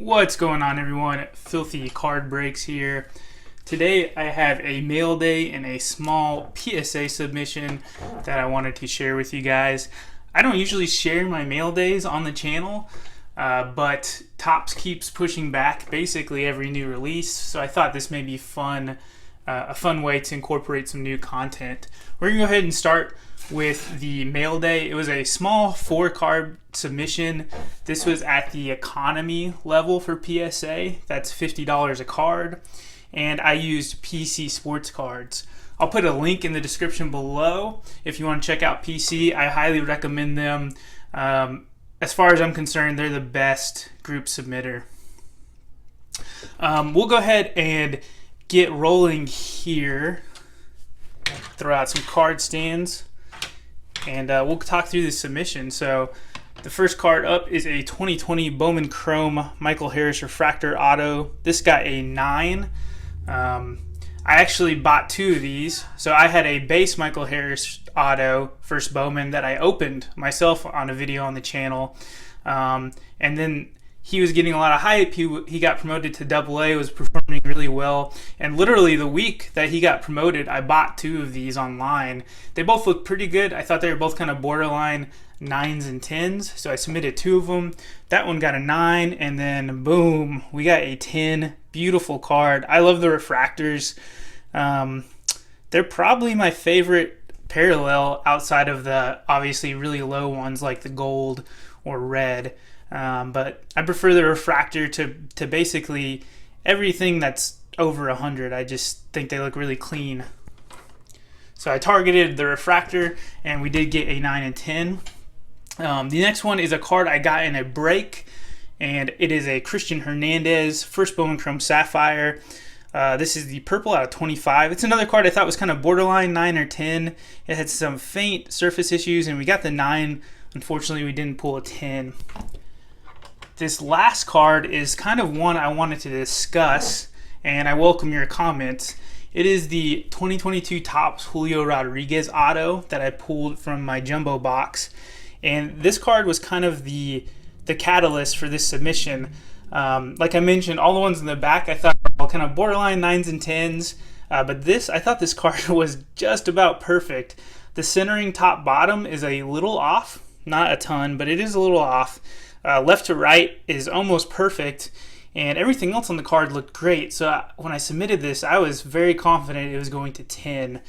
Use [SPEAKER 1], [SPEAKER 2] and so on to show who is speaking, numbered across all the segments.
[SPEAKER 1] What's going on, everyone? Filthy Card Breaks here. Today I have a mail day and a small PSA submission that I wanted to share with you guys. I don't usually share my mail days on the channel, but Topps keeps pushing back basically every new release, so I thought this may be fun, a fun way to incorporate some new content. We're going to go ahead and start with the mail day. It was a small 4-card submission. This was at the economy level for PSA. That's $50 a card. And I used PC sports cards. I'll put a link in the description below if you want to check out PC. I highly recommend them. As far as I'm concerned, they're the best group submitter. We'll go ahead and get rolling here. Throw out some card stands. And we'll talk through the submission. So the first card up is a 2020 Bowman Chrome Michael Harris Refractor Auto. This got a 9. I actually bought 2 of these. So I had a base Michael Harris Auto, first Bowman, that I opened myself on a video on the channel. And then he was getting a lot of hype. He got promoted to AA, was performing really well. And literally the week that he got promoted, I bought 2 of these online. They both looked pretty good. I thought they were both kind of borderline 9s and 10s. So I submitted 2 of them. That one got a 9, and then boom, we got a 10. Beautiful card. I love the refractors. They're probably my favorite parallel outside of the obviously really low ones like the gold or red. But I prefer the refractor to basically everything that's over 100. I just think they look really clean. So I targeted the refractor, and we did get a 9 and 10. The next one is a card I got in a break, and it is a Christian Hernandez first Bowman Chrome Sapphire. This is the purple out of 25. It's another card I thought was kind of borderline 9 or 10. It had some faint surface issues, and we got the 9. Unfortunately, we didn't pull a 10. This last card is kind of one I wanted to discuss, and I welcome your comments. It is the 2022 Topps Julio Rodriguez Auto that I pulled from my jumbo box. And this card was kind of the catalyst for this submission. Like I mentioned, all the ones in the back I thought were all kind of borderline 9s and 10s. But I thought this card was just about perfect. The centering top bottom is a little off, not a ton, but it is a little off. Left to right is almost perfect, and everything else on the card looked great. So when I submitted this, I was very confident it was going to 10.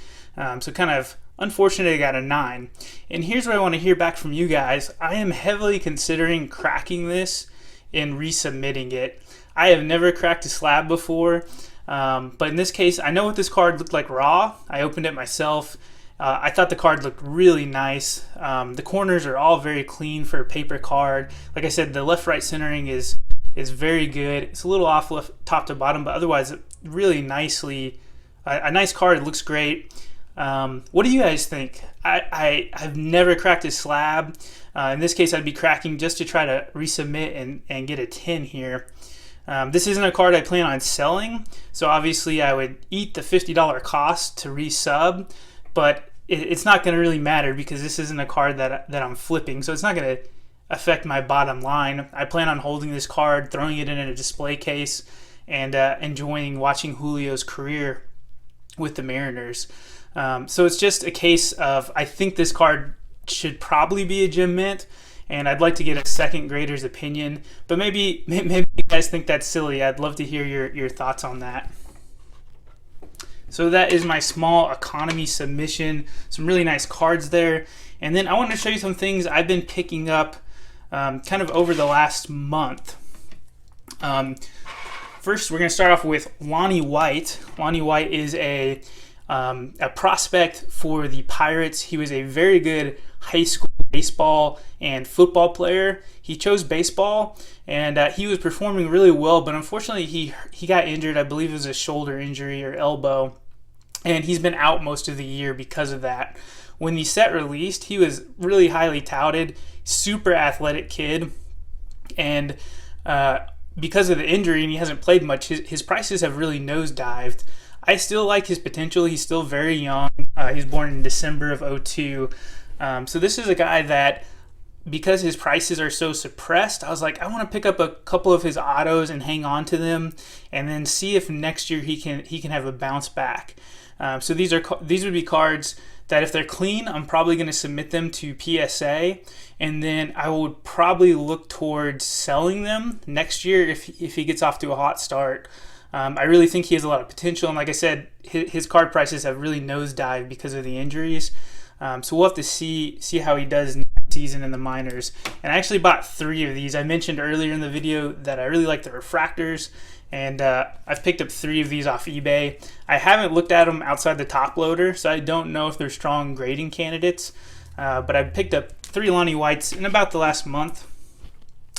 [SPEAKER 1] So kind of unfortunate I got a 9. And here's what I want to hear back from you guys. I am heavily considering cracking this and resubmitting it. I have never cracked a slab before, but in this case, I know what this card looked like raw. I opened it myself. I thought the card looked really nice. The corners are all very clean for a paper card. Like I said, the left-right centering is very good. It's a little off left top to bottom, but otherwise really nicely. A nice card. It looks great. What do you guys think? I've never cracked a slab. In this case, I'd be cracking just to try to resubmit and get a 10 here. This isn't a card I plan on selling, so obviously I would eat the $50 cost to resub, but it's not going to really matter because this isn't a card that I'm flipping, so it's not going to affect my bottom line. I plan on holding this card, throwing it in a display case, and enjoying watching Julio's career with the Mariners. So it's just a case of I think this card should probably be a gem mint, and I'd like to get a second grader's opinion, but maybe you guys think that's silly. I'd love to hear your thoughts on that. So that is my small economy submission. Some really nice cards there. And then I want to show you some things I've been picking up kind of over the last month. First, we're going to start off with Lonnie White. Lonnie White is a prospect for the Pirates. He was a very good high school baseball and football player. He chose baseball, and he was performing really well, but unfortunately he got injured. I believe it was a shoulder injury or elbow, and he's been out most of the year because of that. When the set released, he was really highly touted, super athletic kid, and because of the injury and he hasn't played much, his prices have really nosedived. I still like his potential. He's still very young. He's born in December of 2002. So this is a guy that because his prices are so suppressed, I was like, I want to pick up a couple of his autos and hang on to them, and then see if next year he can have a bounce back. So these would be cards that if they're clean, I'm probably going to submit them to PSA, and then I would probably look towards selling them next year if he gets off to a hot start. I really think he has a lot of potential, and like I said, his card prices have really nosedived because of the injuries. So we'll have to see how he does next season in the minors. And I actually bought 3 of these. I mentioned earlier in the video that I really like the refractors, and I've picked up 3 of these off eBay. I haven't looked at them outside the top loader, so I don't know if they're strong grading candidates, but I picked up 3 Lonnie Whites in about the last month.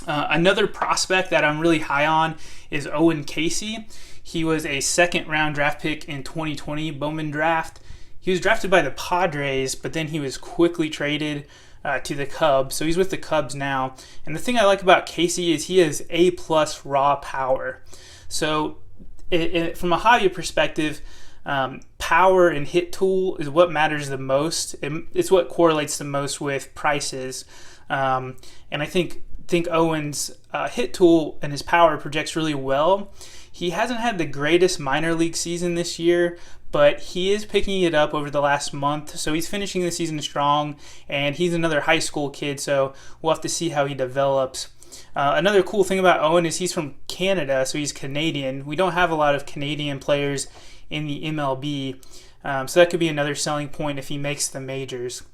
[SPEAKER 1] Another prospect that I'm really high on is Owen Casey. He was a 2nd round draft pick in 2020 Bowman draft. He was drafted by the Padres, but then he was quickly traded to the Cubs. So he's with the Cubs now. And the thing I like about Casey is he has A+ raw power. So from a hobby perspective, power and hit tool is what matters the most. It's what correlates the most with prices. And I think Owen's hit tool and his power projects really well. He hasn't had the greatest minor league season this year, but he is picking it up over the last month. So he's finishing the season strong, and he's another high school kid, so we'll have to see how he develops. Another cool thing about Owen is he's from Canada, so he's Canadian. We don't have a lot of Canadian players in the MLB, so that could be another selling point if he makes the majors.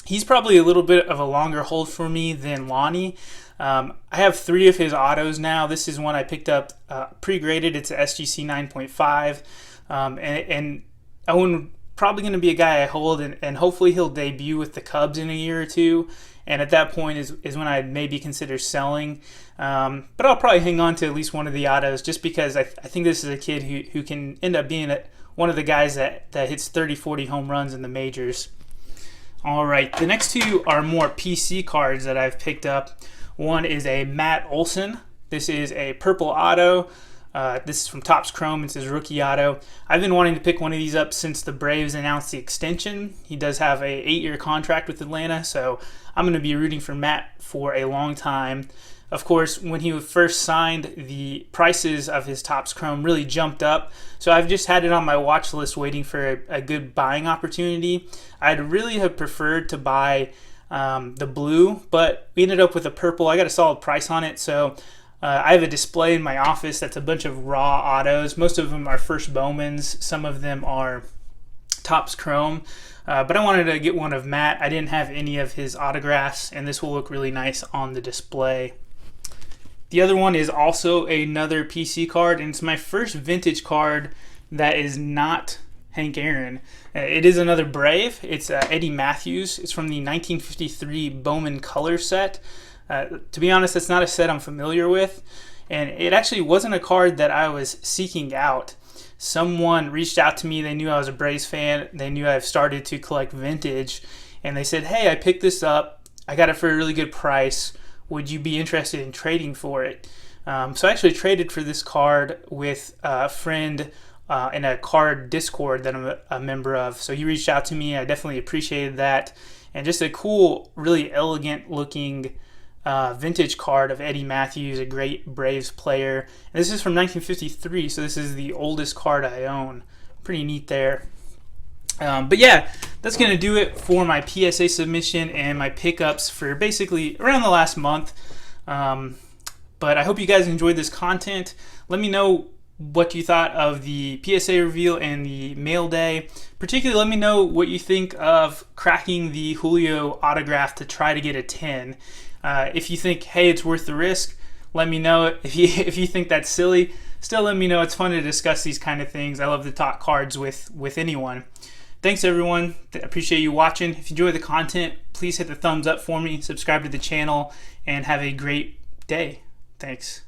[SPEAKER 1] He's probably a little bit of a longer hold for me than Lonnie. I have 3 of his autos now. This is one I picked up pre-graded. It's a SGC 9.5. And Owen probably going to be a guy I hold, and hopefully he'll debut with the Cubs in a year or 2. And at that point is when I'd maybe consider selling. But I'll probably hang on to at least one of the autos just because I think this is a kid who can end up being one of the guys that hits 30, 40 home runs in the majors. All right, the next 2 are more PC cards that I've picked up. One is a Matt Olson. This is a purple auto. This is from Topps Chrome. It's his rookie auto. I've been wanting to pick one of these up since the Braves announced the extension. He does have a 8-year contract with Atlanta, so I'm going to be rooting for Matt for a long time. Of course, when he first signed, the prices of his Topps Chrome really jumped up, so I've just had it on my watch list waiting for a good buying opportunity. I'd really have preferred to buy the blue, but we ended up with a purple. I got a solid price on it, so I have a display in my office that's a bunch of raw autos. Most of them are first Bowmans. Some of them are Topps Chrome. But I wanted to get one of Matt. I didn't have any of his autographs, and this will look really nice on the display. The other one is also another PC card, and it's my first vintage card that is not Hank Aaron. It is another Brave. It's Eddie Matthews. It's from the 1953 Bowman Color set. To be honest, it's not a set I'm familiar with, and it actually wasn't a card that I was seeking out. Someone reached out to me. They knew I was a Braves fan. They knew I've started to collect vintage, and they said, hey, I picked this up. I got it for a really good price. Would you be interested in trading for it? So I actually traded for this card with a friend in a card Discord that I'm a member of. So he reached out to me. I definitely appreciated that. And just a cool, really elegant looking vintage card of Eddie Matthews, a great Braves player. And this is from 1953, so this is the oldest card I own. Pretty neat there. But yeah, that's going to do it for my PSA submission and my pickups for basically around the last month. But I hope you guys enjoyed this content. Let me know what you thought of the PSA reveal and the mail day. Particularly, let me know what you think of cracking the Julio autograph to try to get a 10. If you think, hey, it's worth the risk, let me know. If you think that's silly, still let me know. It's fun to discuss these kind of things. I love to talk cards with anyone. Thanks, everyone. Appreciate you watching. If you enjoy the content, please hit the thumbs up for me, subscribe to the channel, and have a great day. Thanks.